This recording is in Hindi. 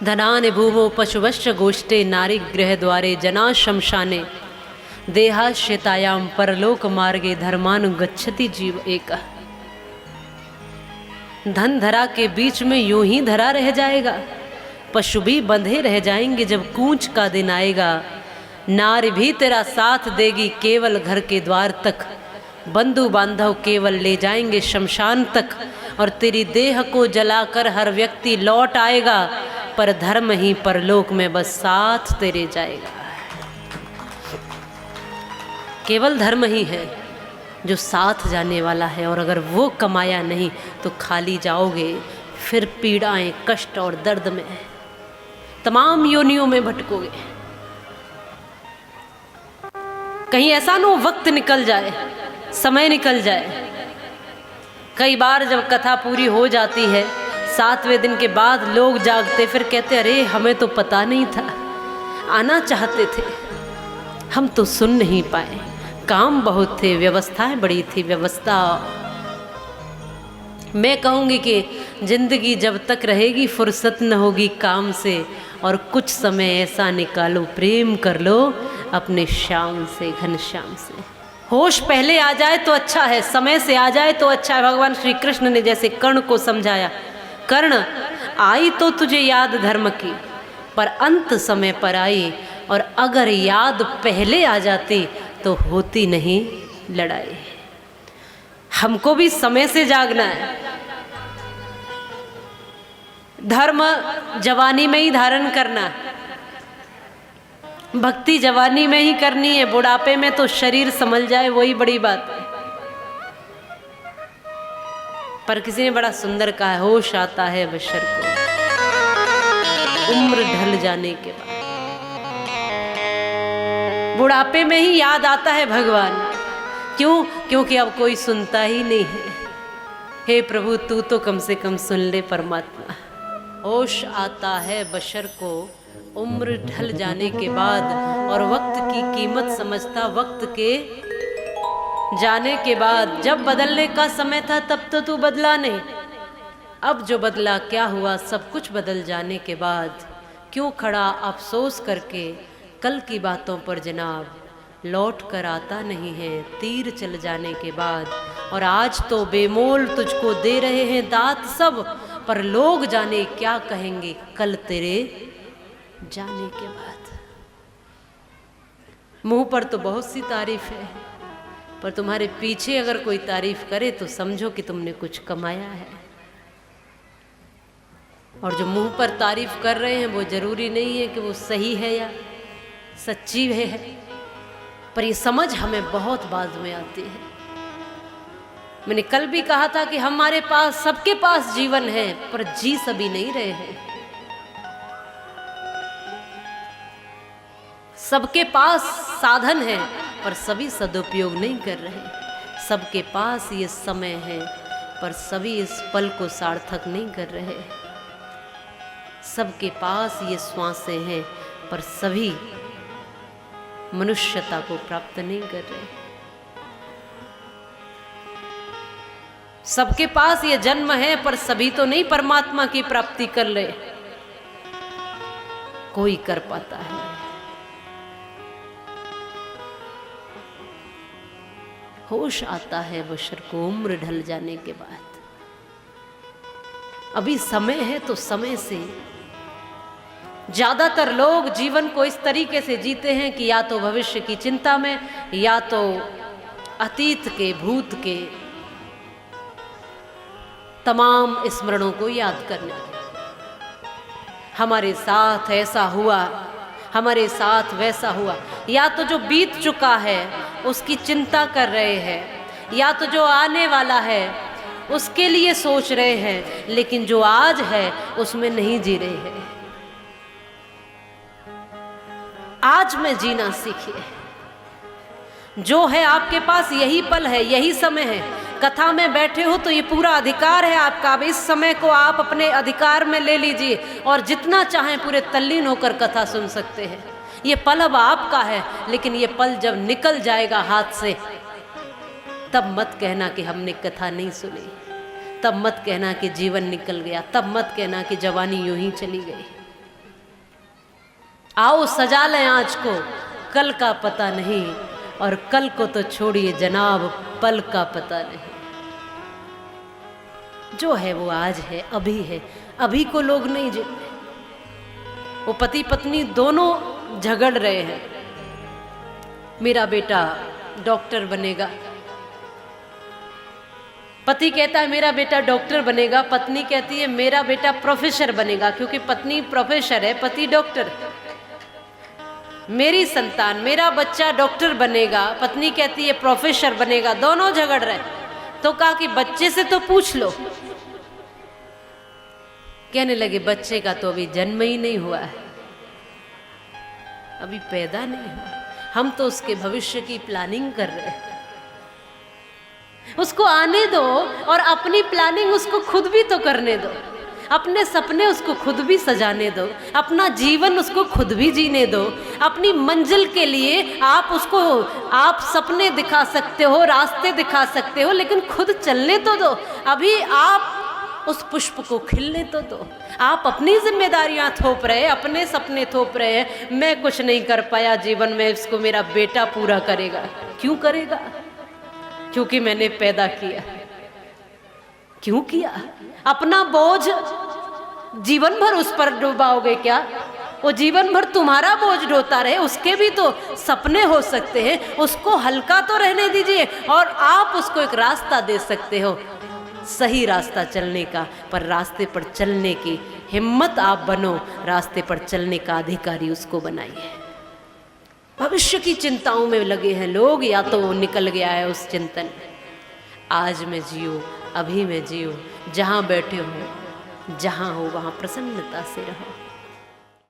धनानि भूमो पशुवश्च गोष्ठे नारी गृह द्वारे जना शमशाने देहाश्यतायां परलोक मार्गे धर्मानुगच्छति जीव एक। धन धरा के बीच में यूं ही धरा रह जाएगा, पशु भी बंधे रह जाएंगे जब कूच का दिन आएगा। नारी भी तेरा साथ देगी केवल घर के द्वार तक, बंधु बांधव केवल ले जाएंगे शमशान तक, और तेरी देह को जलाकर हर व्यक्ति लौट आएगा, पर धर्म ही परलोक में बस साथ तेरे जाएगा। केवल धर्म ही है जो साथ जाने वाला है, और अगर वो कमाया नहीं तो खाली जाओगे, फिर पीड़ाएं, कष्ट और दर्द में तमाम योनियों में भटकोगे। कहीं ऐसा ना हो वक्त निकल जाए, समय निकल जाए। कई बार जब कथा पूरी हो जाती है 7वें दिन के बाद लोग जागते, फिर कहते अरे हमें तो पता नहीं था, आना चाहते थे, हम तो सुन नहीं पाए, काम बहुत थे, व्यवस्थाएं बड़ी थी, व्यवस्था। मैं कहूँगी कि जिंदगी जब तक रहेगी फुर्सत न होगी काम से, और कुछ समय ऐसा निकालो, प्रेम कर लो अपने श्याम से, घनश्याम से। होश पहले आ जाए तो अच्छा है, समय से आ जाए तो अच्छा है। भगवान श्री कृष्ण ने जैसे कर्ण को समझाया, कर्ण आई तो तुझे याद धर्म की, पर अंत समय पर आई, और अगर याद पहले आ जाती तो होती नहीं लड़ाई। हमको भी समय से जागना है। धर्म जवानी में ही धारण करना, भक्ति जवानी में ही करनी है, बुढ़ापे में तो शरीर संभल जाए वही बड़ी बात है। पर किसी ने बड़ा सुंदर कहा है, होश आता है बशर को उम्र ढल जाने के बाद। बुढ़ापे में ही याद आता है भगवान। क्यों? क्योंकि अब कोई सुनता ही नहीं है। हे प्रभु तू तो कम से कम सुन ले परमात्मा। होश आता है बशर को उम्र ढल जाने के बाद, और वक्त की कीमत समझता वक्त के जाने के बाद। जब बदलने का समय था तब तो तू बदला नहीं, अब जो बदला क्या हुआ, सब कुछ बदल जाने के बाद क्यों खड़ा अफसोस करके कल की बातों पर जनाब, लौट कर आता नहीं है तीर चल जाने के बाद। और आज तो बेमोल तुझको दे रहे हैं दात सब, पर लोग जाने क्या कहेंगे कल तेरे जाने के बाद। मुंह पर तो बहुत सी तारीफ है, पर तुम्हारे पीछे अगर कोई तारीफ करे तो समझो कि तुमने कुछ कमाया है। और जो मुंह पर तारीफ कर रहे हैं वो जरूरी नहीं है कि वो सही है या सच्ची है, पर ये समझ हमें बहुत बाद में आती है। मैंने कल भी कहा था कि हमारे पास, सबके पास जीवन है, पर जी सभी नहीं रहे हैं। सबके पास साधन है, पर सभी सदुपयोग नहीं कर रहे। सबके पास ये समय है, पर सभी इस पल को सार्थक नहीं कर रहे। सबके पास ये श्वासें हैं, पर सभी मनुष्यता को प्राप्त नहीं कर रहे। सबके पास ये जन्म है, पर सभी तो नहीं परमात्मा की प्राप्ति कर ले। कोई कर पाता है। होश आता है बशर को उम्र ढल जाने के बाद। अभी समय है तो समय से। ज्यादातर लोग जीवन को इस तरीके से जीते हैं कि या तो भविष्य की चिंता में, या तो अतीत के, भूत के तमाम स्मरणों को याद करने। हमारे साथ ऐसा हुआ, हमारे साथ वैसा हुआ। या तो जो बीत चुका है उसकी चिंता कर रहे हैं, या तो जो आने वाला है उसके लिए सोच रहे हैं, लेकिन जो आज है उसमें नहीं जी रहे हैं। आज में जीना सीखिए। जो है आपके पास यही पल है, यही समय है। कथा में बैठे हो तो ये पूरा अधिकार है आपका। अब इस समय को आप अपने अधिकार में ले लीजिए, और जितना चाहें पूरे तल्लीन होकर कथा सुन सकते हैं। ये पल अब आपका है, लेकिन ये पल जब निकल जाएगा हाथ से, तब मत कहना कि हमने कथा नहीं सुनी, तब मत कहना कि जीवन निकल गया, तब मत कहना कि जवानी यूं ही चली गई। आओ सजा लें आज को, कल का पता नहीं, और कल को तो छोड़िए जनाब, पल का पता नहीं। जो है वो आज है, अभी है, अभी को लोग नहीं जीते। वो पति पत्नी दोनों झगड़ रहे हैं, मेरा बेटा डॉक्टर बनेगा, पति कहता है मेरा बेटा डॉक्टर बनेगा, पत्नी कहती है मेरा बेटा प्रोफेसर बनेगा, क्योंकि पत्नी प्रोफेसर है, पति डॉक्टर। मेरी संतान, मेरा बच्चा डॉक्टर बनेगा, पत्नी कहती है प्रोफेसर बनेगा, दोनों झगड़ रहे। तो कहा कि बच्चे से तो पूछ लो। कहने लगे बच्चे का तो अभी जन्म ही नहीं हुआ है, अभी पैदा नहीं हुआ, हम तो उसके भविष्य की प्लानिंग कर रहे हैं। उसको आने दो और अपनी प्लानिंग उसको खुद भी तो करने दो, अपने सपने उसको खुद भी सजाने दो, अपना जीवन उसको खुद भी जीने दो। अपनी मंजिल के लिए आप सपने दिखा सकते हो, रास्ते दिखा सकते हो, लेकिन खुद चलने तो दो। अभी आप उस पुष्प को खिलने तो दो। आप अपनी जिम्मेदारियां थोप रहे, अपने सपने थोप रहे हैं, मैं कुछ नहीं कर पाया जीवन में, इसको मेरा बेटा पूरा करेगा। क्यों करेगा? क्योंकि मैंने पैदा किया। क्यों किया? अपना बोझ जीवन भर उस पर डुबाओगे क्या? वो जीवन भर तुम्हारा बोझ ढोता रहे, उसके भी तो सपने हो सकते हैं, उसको हल्का तो रहने दीजिए। और आप उसको एक रास्ता दे सकते हो, सही रास्ता चलने का, पर रास्ते पर चलने की हिम्मत आप बनो, रास्ते पर चलने का अधिकारी उसको बनाइए। भविष्य की चिंताओं में लगे हैं लोग, या तो वो निकल गया है उस चिंतन। आज में जियो, अभी में जियो, जहाँ बैठे हो, जहाँ हो वहाँ प्रसन्नता से रहो।